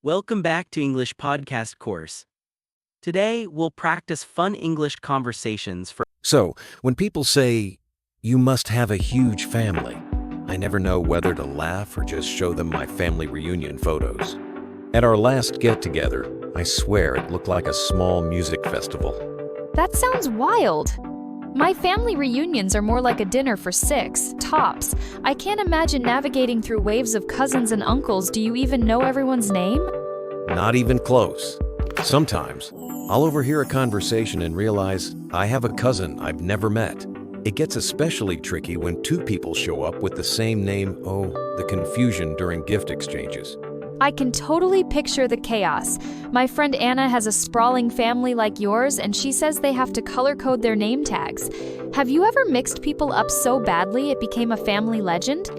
Welcome back to English Podcast course. Today, we'll practice fun English conversations for. So, when people say, "You must have a huge family," I never know whether to laugh or just show them my family reunion photos. At our last get-together, I swear it looked like a small music festival. That sounds wild. My family reunions are more like a dinner for 6, tops. I can't imagine navigating through waves of cousins and uncles. Do you even know everyone's name? Not even close. Sometimes, I'll overhear a conversation and realize I have a cousin I've never met. It gets especially tricky when two people show up with the same name. Oh, the confusion during gift exchanges. I can totally picture the chaos. My friend Anna has a sprawling family like yours, and she says they have to color code their name tags. Have you ever mixed people up so badly it became a family legend?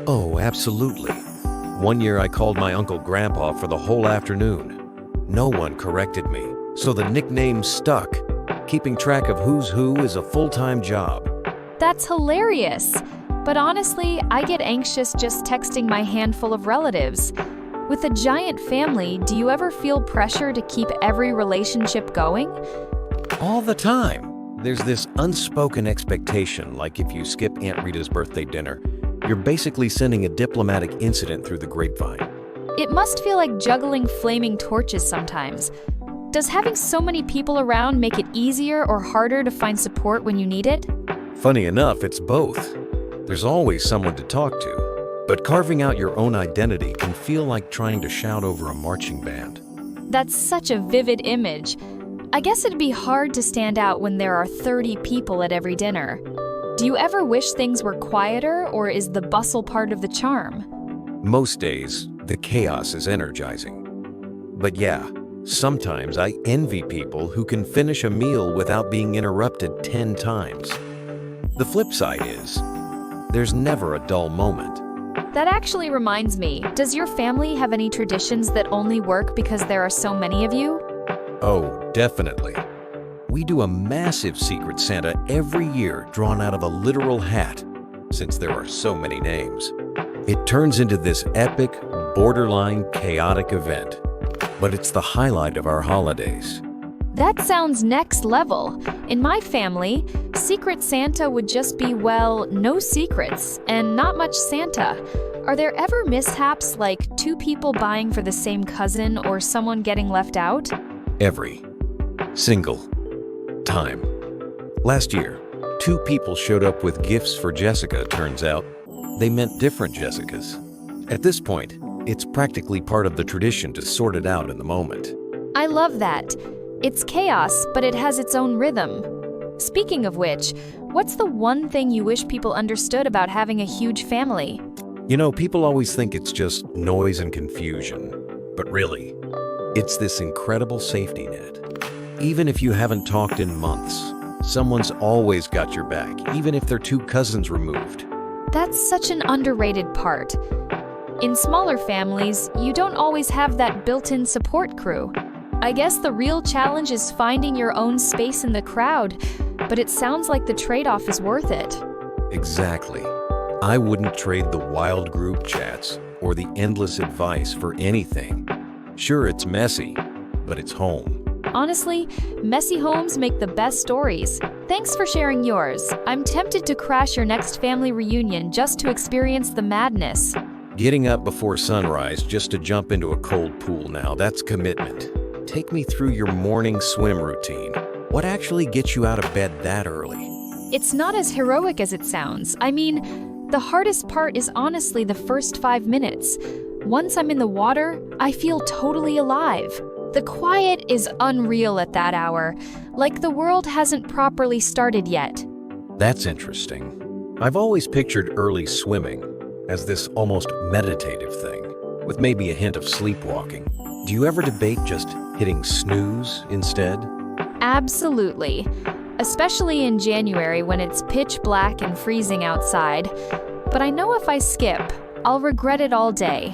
Oh, absolutely. One year I called my uncle Grandpa for the whole afternoon. No one corrected me, so the nickname stuck. Keeping track of who's who is a full-time job. That's hilarious. But honestly, I get anxious just texting my handful of relatives. With a giant family, do you ever feel pressure to keep every relationship going? All the time. There's this unspoken expectation, like if you skip Aunt Rita's birthday dinner, you're basically sending a diplomatic incident through the grapevine. It must feel like juggling flaming torches sometimes. Does having so many people around make it easier or harder to find support when you need it? Funny enough, it's both. There's always someone to talk to. But carving out your own identity can feel like trying to shout over a marching band. That's such a vivid image. I guess it'd be hard to stand out when there are 30 people at every dinner. Do you ever wish things were quieter, or is the bustle part of the charm? Most days, the chaos is energizing. But yeah, sometimes I envy people who can finish a meal without being interrupted 10 times. The flip side is, there's never a dull moment. That actually reminds me, does your family have any traditions that only work because there are so many of you? Oh, definitely. We do a massive Secret Santa every year drawn out of a literal hat, since there are so many names. It turns into this epic, borderline chaotic event, but it's the highlight of our holidays. That sounds next level. In my family, Secret Santa would just be, well, no secrets and not much Santa. Are there ever mishaps like 2 people buying for the same cousin or someone getting left out? Every single time. Last year, 2 people showed up with gifts for Jessica. Turns out, they meant different Jessicas. At this point, it's practically part of the tradition to sort it out in the moment. I love that. It's chaos, but it has its own rhythm. Speaking of which, what's the one thing you wish people understood about having a huge family? You know, people always think it's just noise and confusion, but really, it's this incredible safety net. Even if you haven't talked in months, someone's always got your back, even if they're 2 cousins removed. That's such an underrated part. In smaller families, you don't always have that built-in support crew. I guess the real challenge is finding your own space in the crowd, but it sounds like the trade-off is worth it. Exactly. I wouldn't trade the wild group chats or the endless advice for anything. Sure, it's messy, but it's home. Honestly, messy homes make the best stories. Thanks for sharing yours. I'm tempted to crash your next family reunion just to experience the madness. Getting up before sunrise just to jump into a cold pool now, that's commitment. Take me through your morning swim routine. What actually gets you out of bed that early? It's not as heroic as it sounds. I mean, the hardest part is honestly the first 5 minutes. Once I'm in the water, I feel totally alive. The quiet is unreal at that hour, like the world hasn't properly started yet. That's interesting. I've always pictured early swimming as this almost meditative thing, with maybe a hint of sleepwalking. Do you ever debate just hitting snooze instead? Absolutely. Especially in January when it's pitch black and freezing outside. But I know if I skip, I'll regret it all day.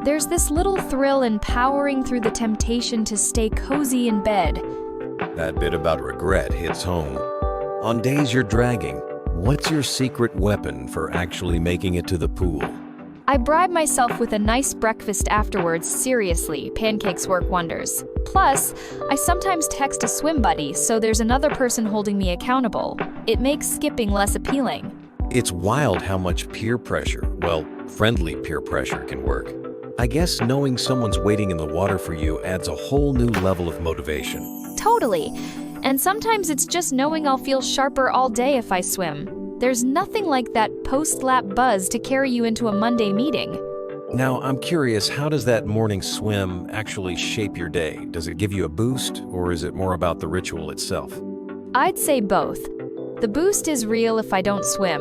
There's this little thrill in powering through the temptation to stay cozy in bed. That bit about regret hits home. On days you're dragging, what's your secret weapon for actually making it to the pool? I bribe myself with a nice breakfast afterwards. Seriously, pancakes work wonders. Plus, I sometimes text a swim buddy, so there's another person holding me accountable. It makes skipping less appealing. It's wild how much peer pressure, well, friendly peer pressure can work. I guess knowing someone's waiting in the water for you adds a whole new level of motivation. Totally. And sometimes it's just knowing I'll feel sharper all day if I swim. There's nothing like that post-lap buzz to carry you into a Monday meeting. Now, I'm curious, how does that morning swim actually shape your day? Does it give you a boost, or is it more about the ritual itself? I'd say both. The boost is real if I don't swim.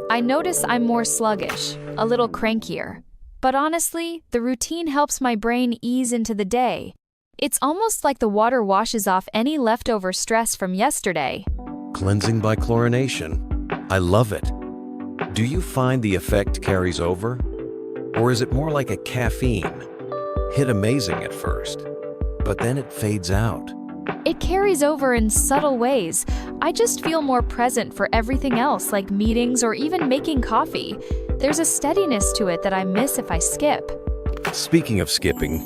I notice I'm more sluggish, a little crankier. But honestly, the routine helps my brain ease into the day. It's almost like the water washes off any leftover stress from yesterday. Cleansing by chlorination. I love it. Do you find the effect carries over? Or is it more like a caffeine? Hit amazing at first, but then it fades out. It carries over in subtle ways. I just feel more present for everything else, like meetings or even making coffee. There's a steadiness to it that I miss if I skip. Speaking of skipping,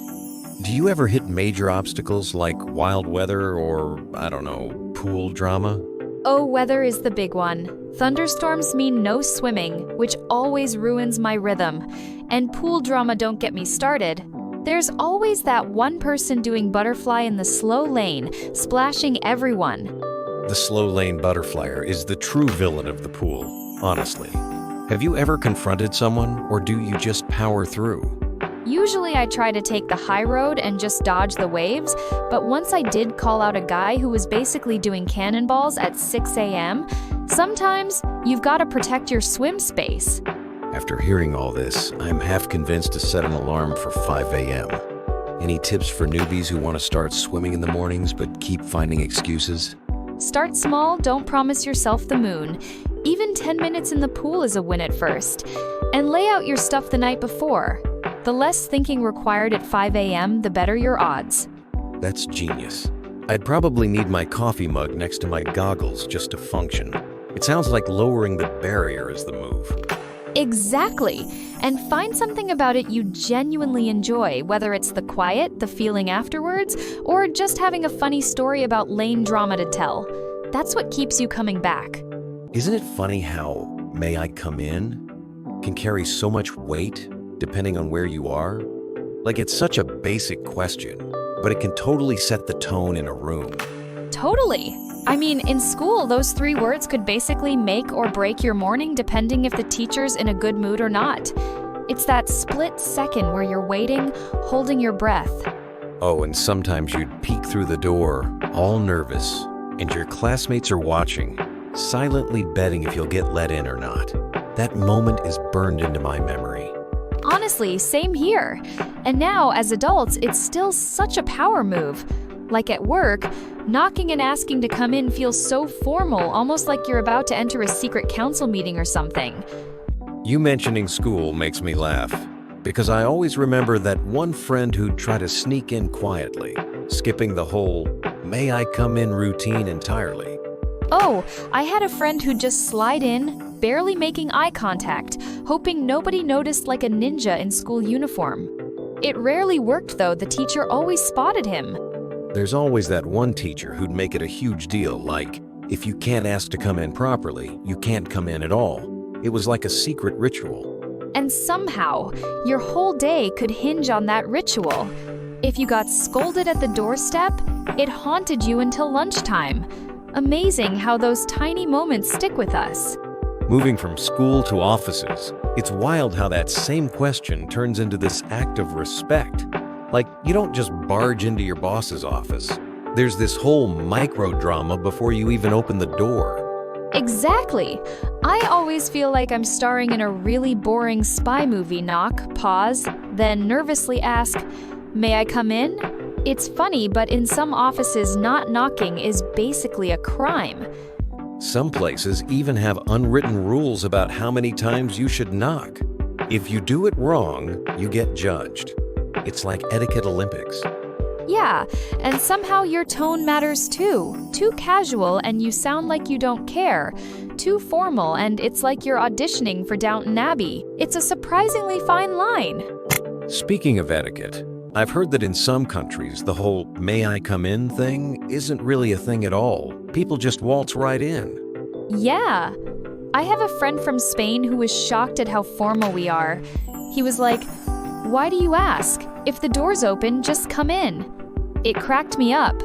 do you ever hit major obstacles like wild weather or, I don't know, pool drama? Oh, weather is the big one. Thunderstorms mean no swimming, which always ruins my rhythm. And pool drama don't get me started. There's always that one person doing butterfly in the slow lane, splashing everyone. The slow lane butterflyer is the true villain of the pool, honestly. Have you ever confronted someone, or do you just power through? Usually I try to take the high road and just dodge the waves, but once I did call out a guy who was basically doing cannonballs at 6 a.m., sometimes you've got to protect your swim space. After hearing all this, I'm half convinced to set an alarm for 5 a.m. Any tips for newbies who want to start swimming in the mornings but keep finding excuses? Start small, don't promise yourself the moon. Even 10 minutes in the pool is a win at first. And lay out your stuff the night before. The less thinking required at 5 a.m., the better your odds. That's genius. I'd probably need my coffee mug next to my goggles just to function. It sounds like lowering the barrier is the move. Exactly. And find something about it you genuinely enjoy, whether it's the quiet, the feeling afterwards, or just having a funny story about lane drama to tell. That's what keeps you coming back. Isn't it funny how "may I come in" can carry so much weight depending on where you are? Like, it's such a basic question, but it can totally set the tone in a room. Totally. I mean, in school, those 3 words could basically make or break your morning depending if the teacher's in a good mood or not. It's that split second where you're waiting, holding your breath. Oh, and sometimes you'd peek through the door, all nervous, and your classmates are watching, silently betting if you'll get let in or not. That moment is burned into my memory. Honestly, same here. And now, as adults, it's still such a power move. Like at work, knocking and asking to come in feels so formal, almost like you're about to enter a secret council meeting or something. You mentioning school makes me laugh, because I always remember that one friend who'd try to sneak in quietly, skipping the whole "may I come in" routine entirely. Oh, I had a friend who'd just slide in, barely making eye contact, hoping nobody noticed like a ninja in school uniform. It rarely worked though, the teacher always spotted him. There's always that one teacher who'd make it a huge deal, like, if you can't ask to come in properly, you can't come in at all. It was like a secret ritual. And somehow, your whole day could hinge on that ritual. If you got scolded at the doorstep, it haunted you until lunchtime. Amazing how those tiny moments stick with us. Moving from school to offices, it's wild how that same question turns into this act of respect. Like, you don't just barge into your boss's office. There's this whole micro-drama before you even open the door. Exactly. I always feel like I'm starring in a really boring spy movie. Knock, pause, then nervously ask, "May I come in?" It's funny, but in some offices, not knocking is basically a crime. Some places even have unwritten rules about how many times you should knock. If you do it wrong, you get judged. It's like etiquette Olympics. Yeah, and somehow your tone matters too. Too casual and you sound like you don't care. Too formal and it's like you're auditioning for Downton Abbey. It's a surprisingly fine line. Speaking of etiquette, I've heard that in some countries, the whole "may I come in" thing isn't really a thing at all. People just waltz right in. Yeah. I have a friend from Spain who was shocked at how formal we are. He was like, "Why do you ask? If the door's open, just come in." It cracked me up.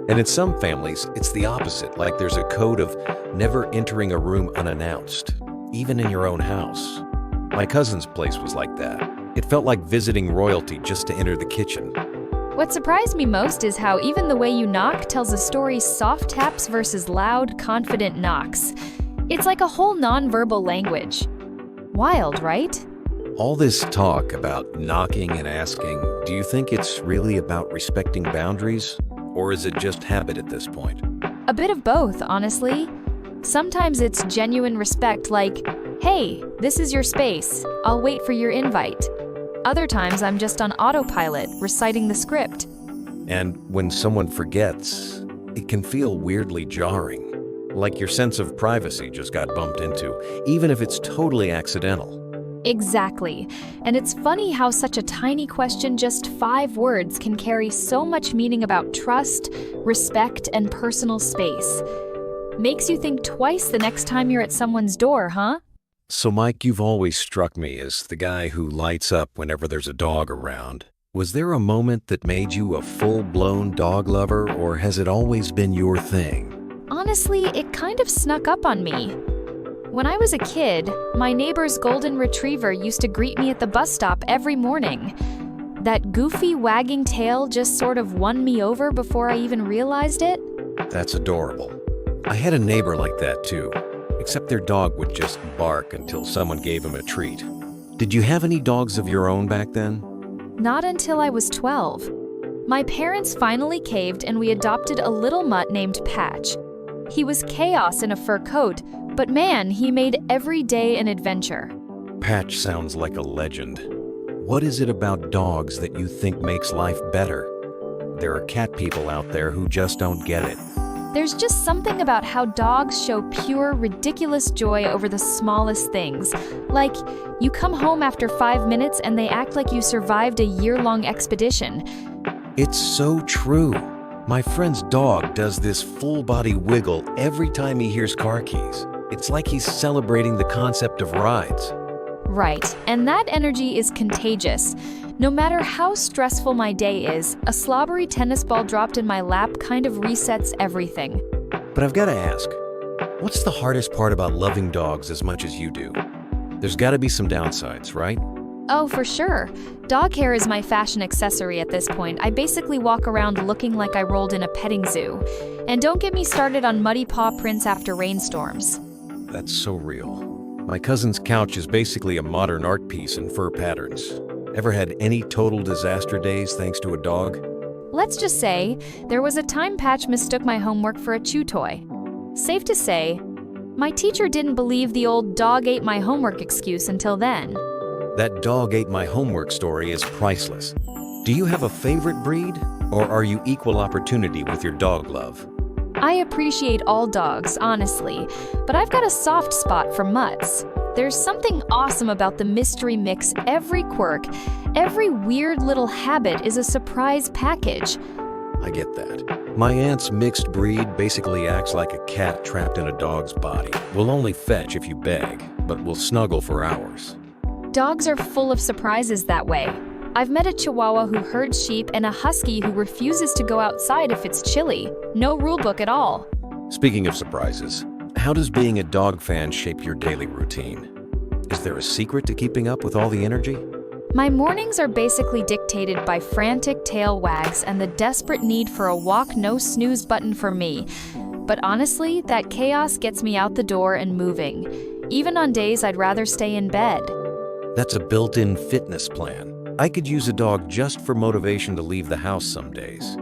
And in some families, it's the opposite, like there's a code of never entering a room unannounced, even in your own house. My cousin's place was like that. It felt like visiting royalty just to enter the kitchen. What surprised me most is how even the way you knock tells a story: soft taps versus loud, confident knocks. It's like a whole nonverbal language. Wild, right? All this talk about knocking and asking, do you think it's really about respecting boundaries? Or is it just habit at this point? A bit of both, honestly. Sometimes it's genuine respect, like, "Hey, this is your space. I'll wait for your invite." Other times I'm just on autopilot, reciting the script. And when someone forgets, it can feel weirdly jarring. Like your sense of privacy just got bumped into, even if it's totally accidental. Exactly. And it's funny how such a tiny question, just 5 words, can carry so much meaning about trust, respect, and personal space. Makes you think twice the next time you're at someone's door, huh? So Mike, you've always struck me as the guy who lights up whenever there's a dog around. Was there a moment that made you a full-blown dog lover, or has it always been your thing? Honestly, it kind of snuck up on me. When I was a kid, my neighbor's golden retriever used to greet me at the bus stop every morning. That goofy wagging tail just sort of won me over before I even realized it. That's adorable. I had a neighbor like that too, except their dog would just bark until someone gave him a treat. Did you have any dogs of your own back then? Not until I was 12. My parents finally caved and we adopted a little mutt named Patch. He was chaos in a fur coat, but man, he made every day an adventure. Patch sounds like a legend. What is it about dogs that you think makes life better? There are cat people out there who just don't get it. There's just something about how dogs show pure, ridiculous joy over the smallest things. Like, you come home after 5 minutes and they act like you survived a year-long expedition. It's so true. My friend's dog does this full-body wiggle every time he hears car keys. It's like he's celebrating the concept of rides. Right, and that energy is contagious. No matter how stressful my day is, a slobbery tennis ball dropped in my lap kind of resets everything. But I've got to ask, what's the hardest part about loving dogs as much as you do? There's got to be some downsides, right? Oh, for sure. Dog hair is my fashion accessory at this point. I basically walk around looking like I rolled in a petting zoo. And don't get me started on muddy paw prints after rainstorms. That's so real. My cousin's couch is basically a modern art piece in fur patterns. Ever had any total disaster days thanks to a dog? Let's just say, there was a time Patch mistook my homework for a chew toy. Safe to say, my teacher didn't believe the old "dog ate my homework" excuse until then. That dog ate my homework story is priceless. Do you have a favorite breed, or are you equal opportunity with your dog love? I appreciate all dogs, honestly, but I've got a soft spot for mutts. There's something awesome about the mystery mix. Every quirk, every weird little habit is a surprise package. I get that. My aunt's mixed breed basically acts like a cat trapped in a dog's body. Will only fetch if you beg, but will snuggle for hours. Dogs are full of surprises that way. I've met a Chihuahua who herds sheep and a Husky who refuses to go outside if it's chilly. No rule book at all. Speaking of surprises, how does being a dog fan shape your daily routine? Is there a secret to keeping up with all the energy? My mornings are basically dictated by frantic tail wags and the desperate need for a walk no snooze button for me. But honestly, that chaos gets me out the door and moving, even on days I'd rather stay in bed. That's a built-in fitness plan. I could use a dog just for motivation to leave the house some days.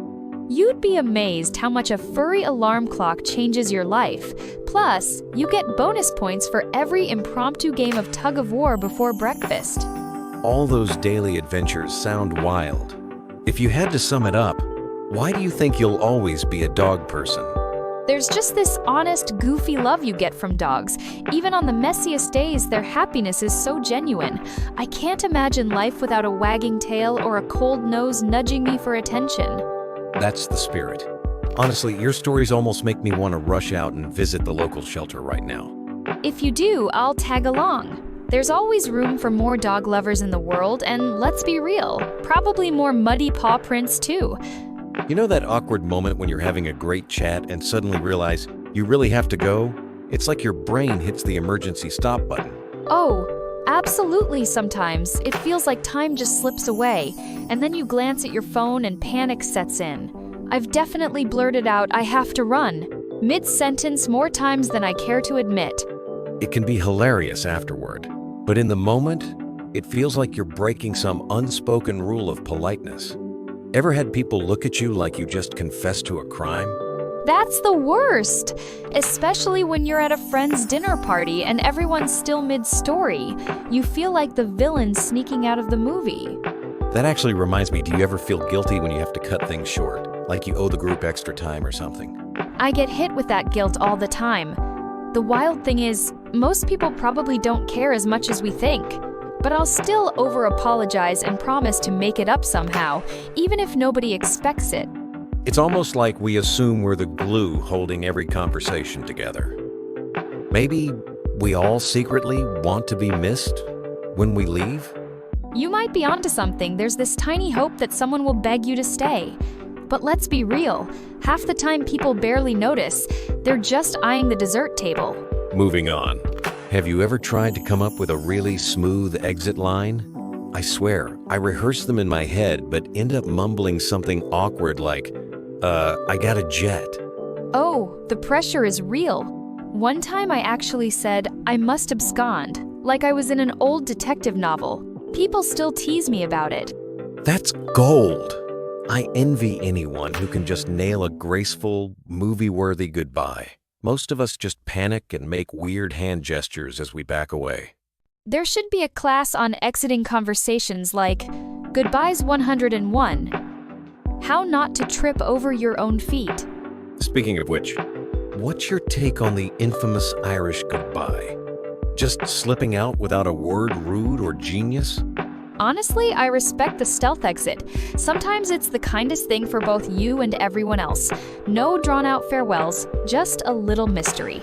You'd be amazed how much a furry alarm clock changes your life. Plus, you get bonus points for every impromptu game of tug of war before breakfast. All those daily adventures sound wild. If you had to sum it up, Why do you think you'll always be a dog person? There's just this honest, goofy love you get from dogs. Even on the messiest days, their happiness is so genuine. I can't imagine life without a wagging tail or a cold nose nudging me for attention. That's the spirit. Honestly, your stories almost make me want to rush out and visit the local shelter right now. If you do, I'll tag along. There's always room for more dog lovers in the world, and let's be real, probably more muddy paw prints too. You know that awkward moment when you're having a great chat and suddenly realize you really have to go? It's like your brain hits the emergency stop button. Oh, absolutely sometimes. It feels like time just slips away, and then you glance at your phone and panic sets in. I've definitely blurted out, "I have to run," mid-sentence more times than I care to admit. It can be hilarious afterward, but in the moment, it feels like you're breaking some unspoken rule of politeness. Ever had people look at you like you just confessed to a crime? That's the worst, especially when you're at a friend's dinner party and everyone's still mid-story. You feel like the villain sneaking out of the movie. That actually reminds me, do you ever feel guilty when you have to cut things short? Like you owe the group extra time or something? I get hit with that guilt all the time. The wild thing is, most people probably don't care as much as we think. But I'll still over-apologize and promise to make it up somehow, even if nobody expects it. It's almost like we assume we're the glue holding every conversation together. Maybe we all secretly want to be missed when we leave? You might be onto something. There's this tiny hope that someone will beg you to stay. But let's be real, half the time people barely notice. They're just eyeing the dessert table. Moving on. Have you ever tried to come up with a really smooth exit line? I swear, I rehearse them in my head, but end up mumbling something awkward like, I got a jet. Oh, the pressure is real. One time I actually said, "I must abscond," like I was in an old detective novel. People still tease me about it. That's gold. I envy anyone who can just nail a graceful, movie-worthy goodbye. Most of us just panic and make weird hand gestures as we back away. There should be a class on exiting conversations like, Goodbyes 101. How not to trip over your own feet. Speaking of which, what's your take on the infamous Irish goodbye? Just slipping out without a word rude or genius? Honestly, I respect the stealth exit. Sometimes it's the kindest thing for both you and everyone else. No drawn-out farewells, just a little mystery.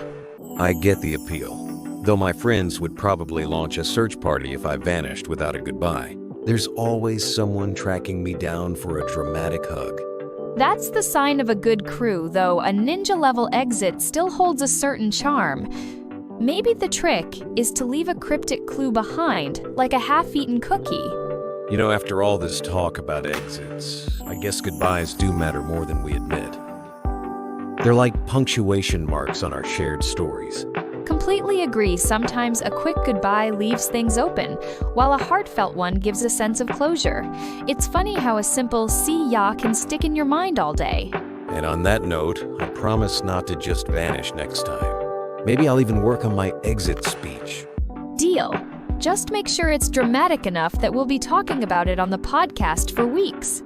I get the appeal, though my friends would probably launch a search party if I vanished without a goodbye. There's always someone tracking me down for a dramatic hug. That's the sign of a good crew, though a ninja-level exit still holds a certain charm. Maybe the trick is to leave a cryptic clue behind, like a half-eaten cookie. You know, after all this talk about exits, I guess goodbyes do matter more than we admit. They're like punctuation marks on our shared stories. Completely agree. Sometimes a quick goodbye leaves things open, while a heartfelt one gives a sense of closure. It's funny how a simple "see ya" can stick in your mind all day. And on that note, I promise not to just vanish next time. Maybe I'll even work on my exit speech. Deal. Just make sure it's dramatic enough that we'll be talking about it on the podcast for weeks.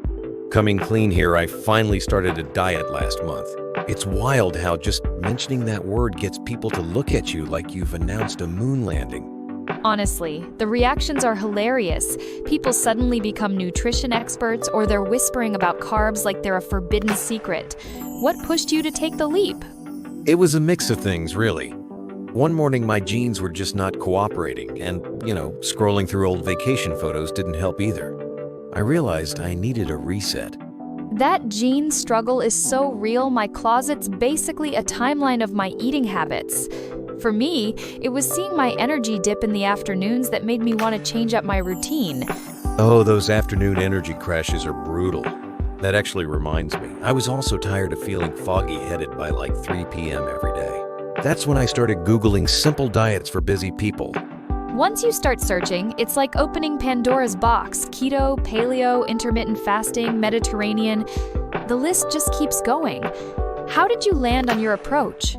Coming clean here, I finally started a diet last month. It's wild how just mentioning that word gets people to look at you like you've announced a moon landing. Honestly, the reactions are hilarious. People suddenly become nutrition experts, or they're whispering about carbs like they're a forbidden secret. What pushed you to take the leap? It was a mix of things, really. One morning, my genes were just not cooperating, and, scrolling through old vacation photos didn't help either. I realized I needed a reset. That gene struggle is so real, my closet's basically a timeline of my eating habits. For me, it was seeing my energy dip in the afternoons that made me want to change up my routine. Oh, those afternoon energy crashes are brutal. That actually reminds me, I was also tired of feeling foggy-headed by like 3 p.m. every day. That's when I started Googling simple diets for busy people. Once you start searching, it's like opening Pandora's box. Keto, paleo, intermittent fasting, Mediterranean. The list just keeps going. How did you land on your approach?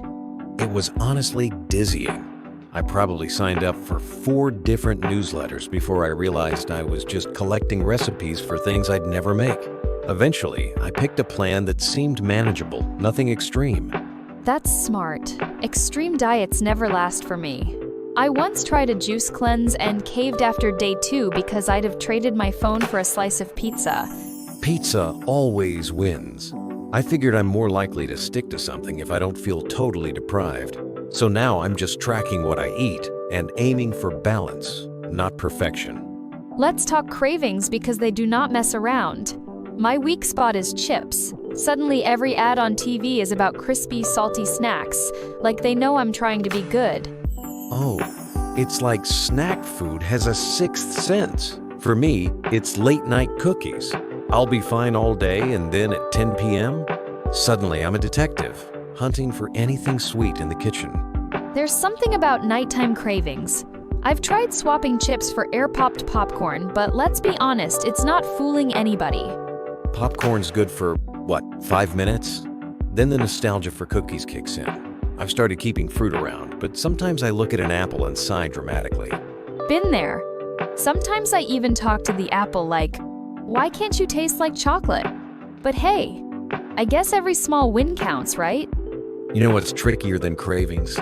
It was honestly dizzying. I probably signed up for 4 different newsletters before I realized I was just collecting recipes for things I'd never make. Eventually, I picked a plan that seemed manageable, nothing extreme. That's smart. Extreme diets never last for me. I once tried a juice cleanse and caved after day 2 because I'd have traded my phone for a slice of pizza. Pizza always wins. I figured I'm more likely to stick to something if I don't feel totally deprived. So now I'm just tracking what I eat and aiming for balance, not perfection. Let's talk cravings because they do not mess around. My weak spot is chips. Suddenly every ad on TV is about crispy, salty snacks, like they know I'm trying to be good. Oh, it's like snack food has a sixth sense. For me, it's late-night cookies. I'll be fine all day, and then at 10 p.m., suddenly I'm a detective, hunting for anything sweet in the kitchen. There's something about nighttime cravings. I've tried swapping chips for air-popped popcorn, but let's be honest, it's not fooling anybody. Popcorn's good for, 5 minutes? Then the nostalgia for cookies kicks in. I've started keeping fruit around, but sometimes I look at an apple and sigh dramatically. Been there. Sometimes I even talk to the apple like, why can't you taste like chocolate? But hey, I guess every small win counts, right? You know what's trickier than cravings?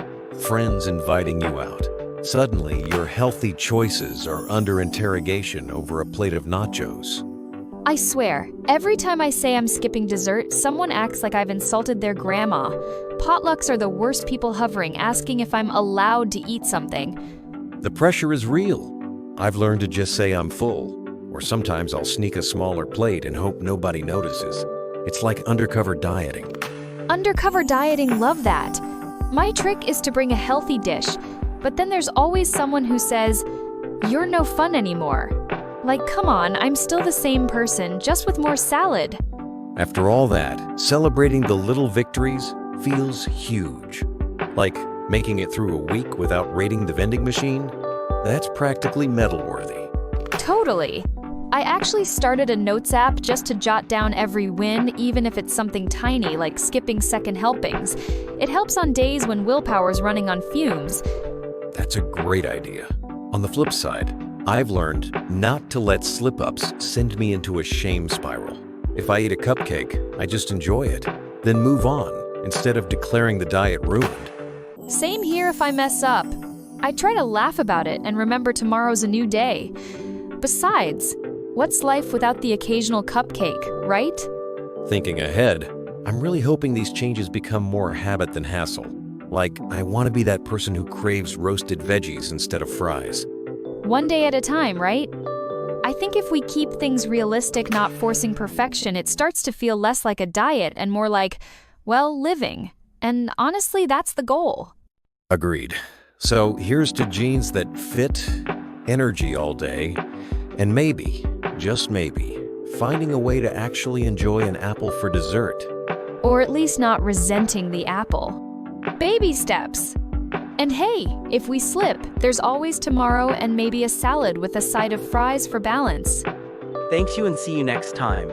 Friends inviting you out. Suddenly, your healthy choices are under interrogation over a plate of nachos. I swear, every time I say I'm skipping dessert, someone acts like I've insulted their grandma. Potlucks are the worst people hovering, asking if I'm allowed to eat something. The pressure is real. I've learned to just say I'm full, or sometimes I'll sneak a smaller plate and hope nobody notices. It's like undercover dieting. Undercover dieting, love that. My trick is to bring a healthy dish, but then there's always someone who says, "You're no fun anymore." Like, come on, I'm still the same person, just with more salad. After all that, celebrating the little victories feels huge. Like making it through a week without raiding the vending machine? That's practically medal-worthy. Totally. I actually started a notes app just to jot down every win, even if it's something tiny like skipping second helpings. It helps on days when willpower's running on fumes. That's a great idea. On the flip side, I've learned not to let slip-ups send me into a shame spiral. If I eat a cupcake, I just enjoy it, then move on, instead of declaring the diet ruined. Same here if I mess up. I try to laugh about it and remember tomorrow's a new day. Besides, what's life without the occasional cupcake, right? Thinking ahead, I'm really hoping these changes become more habit than hassle. Like, I want to be that person who craves roasted veggies instead of fries. One day at a time, right? I think if we keep things realistic, not forcing perfection, it starts to feel less like a diet and more like, well, living. And honestly, that's the goal. Agreed. So here's to jeans that fit, energy all day, and maybe, just maybe, finding a way to actually enjoy an apple for dessert. Or at least not resenting the apple. Baby steps. And hey, if we slip, there's always tomorrow and maybe a salad with a side of fries for balance. Thanks you and see you next time.